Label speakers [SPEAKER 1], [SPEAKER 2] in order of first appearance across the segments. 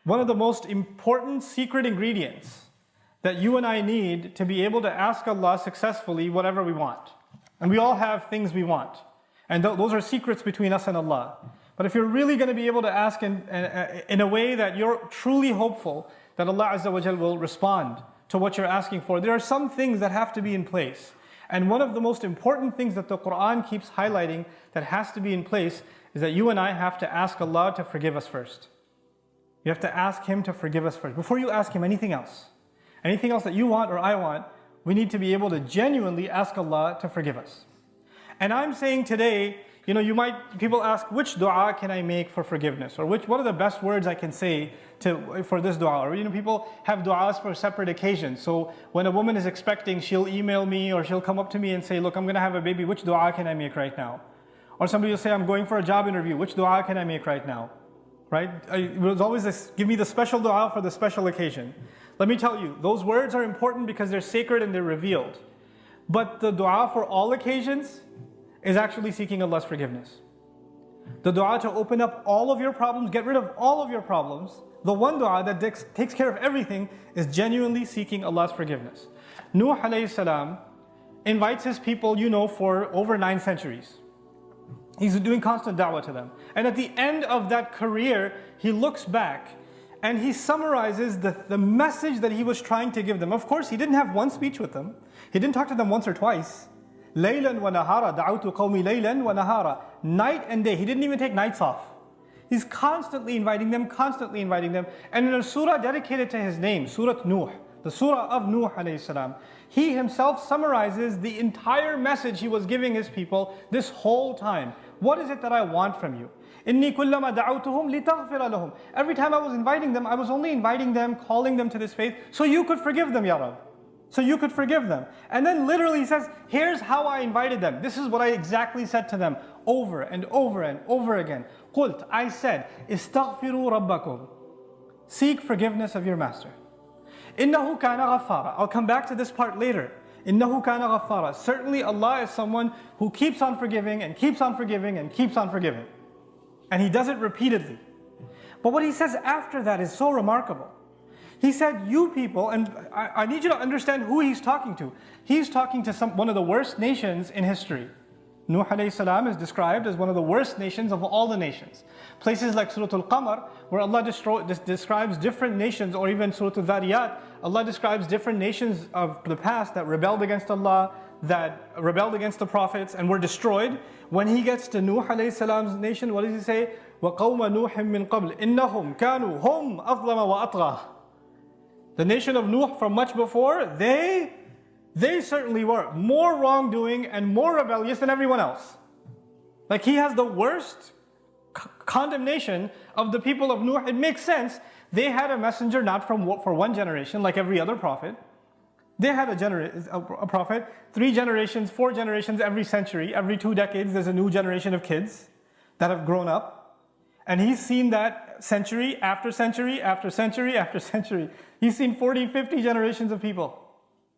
[SPEAKER 1] One of the most important secret ingredients that you and I need to be able to ask Allah successfully whatever we want. And we all have things we want. And those are secrets between us and Allah. But if you're really going to be able to ask in a way that you're truly hopeful that Allah Azza wa Jal will respond to what you're asking for, there are some things that have to be in place. And one of the most important things that the Quran keeps highlighting that has to be in place is that you and I have to ask Allah to forgive us first. You have to ask Him to forgive us first. Before you ask Him anything else that you want or I want, we need to be able to genuinely ask Allah to forgive us. And I'm saying today, people ask, which dua can I make for forgiveness? Or what are the best words I can say for this dua? Or people have duas for separate occasions. So when a woman is expecting, she'll email me or she'll come up to me and say, look, I'm going to have a baby, which dua can I make right now? Or somebody will say, I'm going for a job interview, which dua can I make right now? Right? It was always this, give me the special dua for the special occasion. Let me tell you, those words are important because they're sacred and they're revealed. But the dua for all occasions is actually seeking Allah's forgiveness. The dua to open up all of your problems, get rid of all of your problems, the one dua that takes care of everything is genuinely seeking Allah's forgiveness. Nuh alayhi salam invites his people, for over 9 centuries. He's doing constant da'wah to them. And at the end of that career, he looks back and he summarizes the message that he was trying to give them. Of course, he didn't have one speech with them. He didn't talk to them once or twice. Laylan wa nahara, da'awtu qawmi laylan wa nahara. Night and day. He didn't even take nights off. He's constantly inviting them. And in a surah dedicated to his name, Surah Nuh, the surah of Nuh alayhi salam, he himself summarizes the entire message he was giving his people this whole time. What is it that I want from you? إِنِّي كُلَّمَا دَعَوْتُهُمْ لِتَغْفِرَ لَهُمْ. Every time I was inviting them, I was only inviting them, calling them to this faith, so you could forgive them, Ya Rab. So you could forgive them. And then literally he says, here's how I invited them. This is what I exactly said to them over and over and over again. قُلْت, I said, إِسْتَغْفِرُوا رَبَّكُمْ. Seek forgiveness of your master. إِنَّهُ كَانَ غَفَّارًا. I'll come back to this part later. إِنَّهُ كَانَ غَفَّارًا. Certainly Allah is someone who keeps on forgiving and keeps on forgiving and keeps on forgiving. And He does it repeatedly. But what He says after that is so remarkable. He said, you people, and I need you to understand who He's talking to. He's talking to one of the worst nations in history. Nuh alayhi salam is described as one of the worst nations of all the nations. Places like Surah Al-Qamar, where Allah describes different nations, or even Surah Al-Dhariyat, Allah describes different nations of the past that rebelled against Allah, that rebelled against the prophets and were destroyed. When he gets to Nuh alayhi salam's nation, what does he say? وَقَوْمَ نُوحٍ مِّن قَبْلِ إِنَّهُمْ كَانُوا هُمْ أَظْلَمَ وَأَطْغَى. The nation of Nuh from much before, they certainly were more wrongdoing and more rebellious than everyone else. Like he has the worst condemnation of the people of Nuh. It makes sense. They had a messenger not for one generation like every other prophet. They had a prophet 3 generations, 4 generations every century. Every 2 decades there's a new generation of kids that have grown up. And he's seen that century after century after century after century. He's seen 40, 50 generations of people.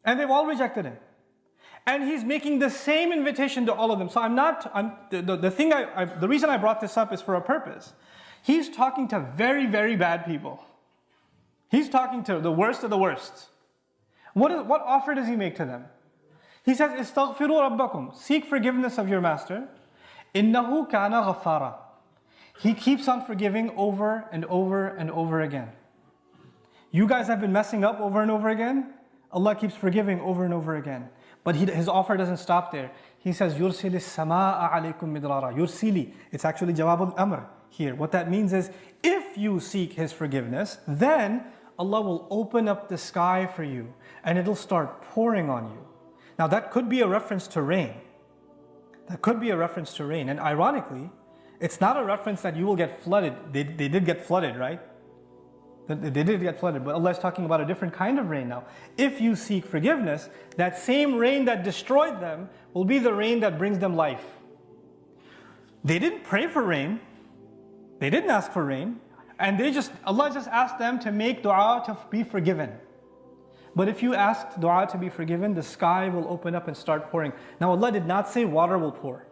[SPEAKER 1] And they've all rejected him. And he's making the same invitation to all of them. So the reason I brought this up is for a purpose. He's talking to very, very bad people. He's talking to the worst of the worst. What offer does he make to them? He says, إِسْتَغْفِرُوا رَبَّكُمْ. Seek forgiveness of your master. إِنَّهُ كَانَ غَفَّارًا. He keeps on forgiving over and over and over again. You guys have been messing up over and over again. Allah keeps forgiving over and over again. But His offer doesn't stop there. He says, يُرْسِلِ السَّمَاءَ عَلَيْكُمْ مِدْرَارًا. يُرْسِلِ. It's actually Jawab al-Amr here. What that means is, if you seek His forgiveness, then Allah will open up the sky for you and it'll start pouring on you. Now that could be a reference to rain. That could be a reference to rain. And ironically, it's not a reference that you will get flooded. They did get flooded, right? They did get flooded, but Allah is talking about a different kind of rain now. If you seek forgiveness, that same rain that destroyed them will be the rain that brings them life. They didn't pray for rain. They didn't ask for rain. And Allah just asked them to make dua to be forgiven. But if you ask dua to be forgiven, the sky will open up and start pouring. Now Allah did not say water will pour.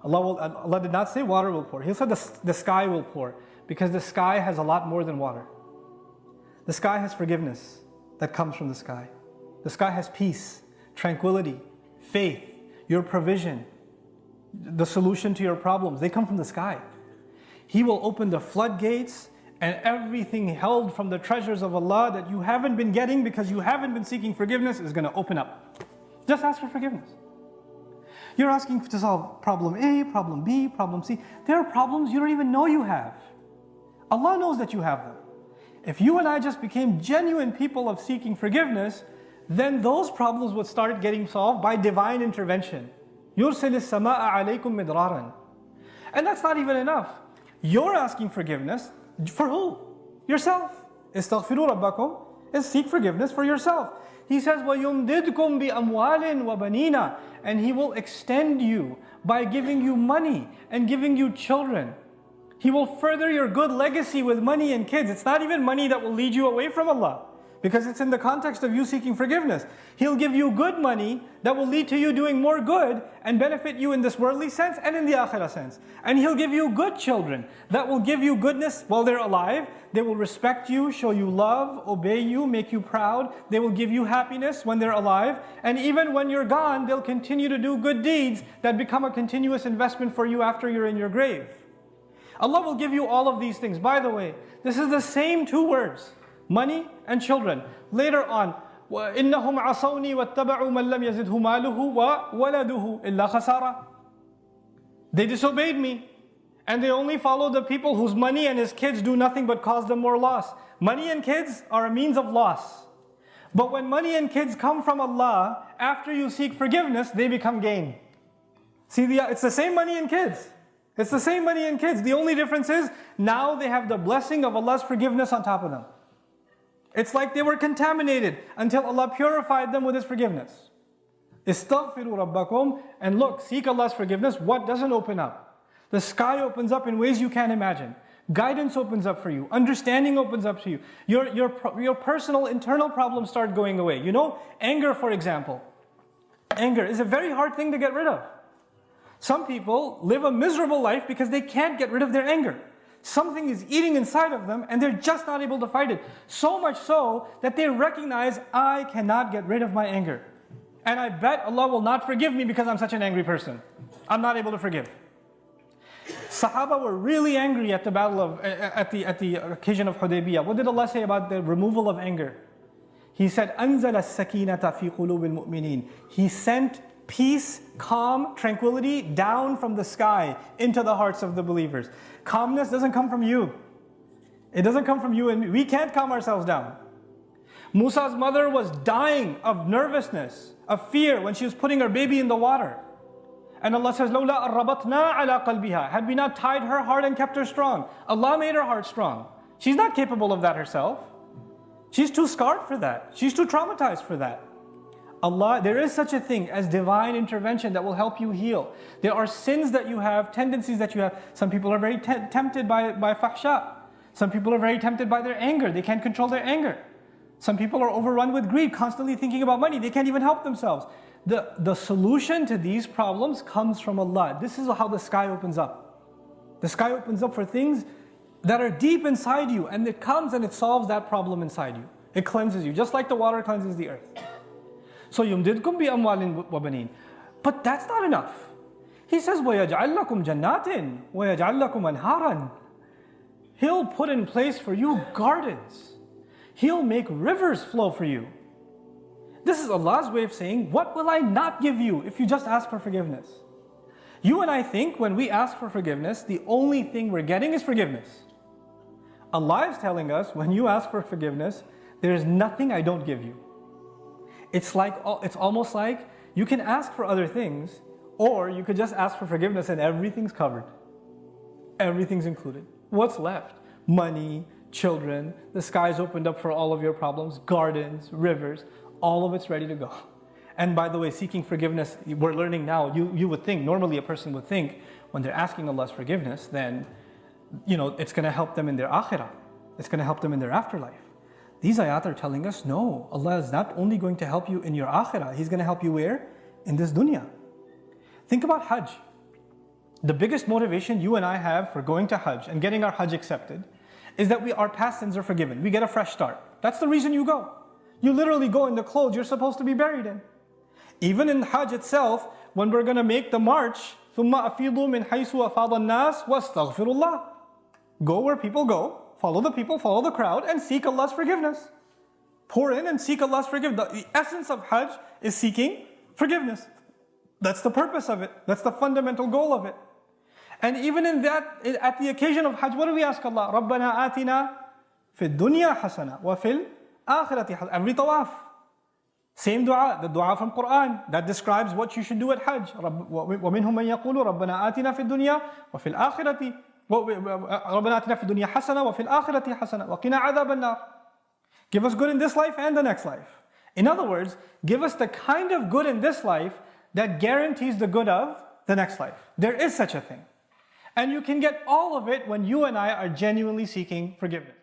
[SPEAKER 1] Allah did not say water will pour. He said the sky will pour. Because the sky has a lot more than water. The sky has forgiveness that comes from the sky. The sky has peace, tranquility, faith, your provision, the solution to your problems. They come from the sky. He will open the floodgates, and everything held from the treasures of Allah that you haven't been getting because you haven't been seeking forgiveness is going to open up. Just ask for forgiveness. You're asking to solve problem A, problem B, problem C. There are problems you don't even know you have. Allah knows that you have them. If you and I just became genuine people of seeking forgiveness, then those problems would start getting solved by divine intervention. يُرْسِلِ السَّمَاءَ عَلَيْكُمْ مِدْرَارًا. And that's not even enough. You're asking forgiveness for who? Yourself. اسْتَغْفِرُوا رَبَّكُمْ is seek forgiveness for yourself. He says, وَيُمْدِدْكُمْ بِأَمْوَالٍ وَبَنِينَ, and He will extend you by giving you money and giving you children. He will further your good legacy with money and kids. It's not even money that will lead you away from Allah, because it's in the context of you seeking forgiveness. He'll give you good money that will lead to you doing more good and benefit you in this worldly sense and in the akhirah sense. And He'll give you good children that will give you goodness while they're alive. They will respect you, show you love, obey you, make you proud. They will give you happiness when they're alive. And even when you're gone, they'll continue to do good deeds that become a continuous investment for you after you're in your grave. Allah will give you all of these things. By the way, this is the same two words, money and children. Later on, وَإِنَّهُمْ عَصَوْنِي وَاتَّبَعُوا مَنْ لَمْ يَزِدْهُ مَالُهُ وَوَلَدُهُ إِلَّا خَسَارًا. They disobeyed me, and they only follow the people whose money and his kids do nothing but cause them more loss. Money and kids are a means of loss. But when money and kids come from Allah, after you seek forgiveness, they become gain. See, it's the same money and kids. It's the same money and kids. The only difference is, now they have the blessing of Allah's forgiveness on top of them. It's like they were contaminated until Allah purified them with His forgiveness. Istaghfiru rabbakum, and look, seek Allah's forgiveness. What doesn't open up? The sky opens up in ways you can't imagine. Guidance opens up for you. Understanding opens up to you. Your personal internal problems start going away. You know, anger, for example. Anger is a very hard thing to get rid of. Some people live a miserable life because they can't get rid of their anger. Something is eating inside of them and they're just not able to fight it. So much so that they recognize, I cannot get rid of my anger. And I bet Allah will not forgive me because I'm such an angry person. I'm not able to forgive. Sahaba were really angry at the occasion of Hudaybiyah. What did Allah say about the removal of anger? He said, أَنزَلَ السَّكِينَةَ فِي قُلُوبِ الْمُؤْمِنِينَ. He sent peace, calm, tranquility down from the sky into the hearts of the believers. Calmness doesn't come from you. It doesn't come from you and me. We can't calm ourselves down. Musa's mother was dying of nervousness, of fear when she was putting her baby in the water. And Allah says, لَوْلَا أَرَّبَطْنَا عَلَىٰ قَلْبِهَا. Had we not tied her heart and kept her strong. Allah made her heart strong. She's not capable of that herself. She's too scarred for that. She's too traumatized for that. Allah, there is such a thing as divine intervention that will help you heal. There are sins that you have, tendencies that you have. Some people are very tempted by fahsha. Some people are very tempted by their anger. They can't control their anger. Some people are overrun with greed, constantly thinking about money. They can't even help themselves. The solution to these problems comes from Allah. This is how the sky opens up. The sky opens up for things that are deep inside you, and it comes and it solves that problem inside you. It cleanses you, just like the water cleanses the earth. So يُمْدِدْكُمْ بِأَمْوَالٍ وَبَنِينَ. But that's not enough. He says, وَيَجْعَلْ لَكُمْ جَنَّاتٍ وَيَجْعَلْ لَكُمْ أَنْهَارًا. He'll put in place for you gardens. He'll make rivers flow for you. This is Allah's way of saying, what will I not give you if you just ask for forgiveness? You and I think when we ask for forgiveness, the only thing we're getting is forgiveness. Allah is telling us, when you ask for forgiveness, there is nothing I don't give you. It's almost like you can ask for other things, or you could just ask for forgiveness and everything's covered. Everything's included. What's left? Money, children, the sky's opened up for all of your problems, gardens, rivers, all of it's ready to go. And by the way, seeking forgiveness, we're learning now, you would think, normally a person would think, when they're asking Allah's forgiveness, then, it's going to help them in their akhirah. It's going to help them in their afterlife. These ayat are telling us, no, Allah is not only going to help you in your akhirah, He's going to help you where? In this dunya. Think about Hajj. The biggest motivation you and I have for going to Hajj and getting our Hajj accepted is that our past sins are forgiven. We get a fresh start. That's the reason you go. You literally go in the clothes you're supposed to be buried in. Even in Hajj itself, when we're going to make the march, ثُمَّ أَفِيضُوا مِنْ حَيْثُ أَفَاضَ النَّاسِ وَاسْتَغْفِرُوا اللَّهِ. Go where people go, follow the people, follow the crowd, and seek Allah's forgiveness. Pour in and seek Allah's forgiveness. The essence of Hajj is seeking forgiveness. That's the purpose of it. That's the fundamental goal of it. And even in that, at the occasion of Hajj, what do we ask Allah? رَبَّنَا آتِنَا فِي الدُّنْيَا حَسَنَةً وَفِي الْآخِرَةِ حَسَنَةً. Every tawaf. Same dua, the dua from Quran that describes what you should do at Hajj. وَمِنْهُمْ مَنْ يَقُولُ رَبَّنَا آتِنَا فِي الدُّنْيا وَفِي الْآخِرَةِ رَبَّنَا آتِنَا فِي الدُّنْيا حَسَنَةً وَفِي الْآخِرَةِ حَسَنَةً وَقِنَا عَذَابَ النَّارِ. Give us good in this life and the next life. In other words, give us the kind of good in this life that guarantees the good of the next life. There is such a thing. And you can get all of it when you and I are genuinely seeking forgiveness.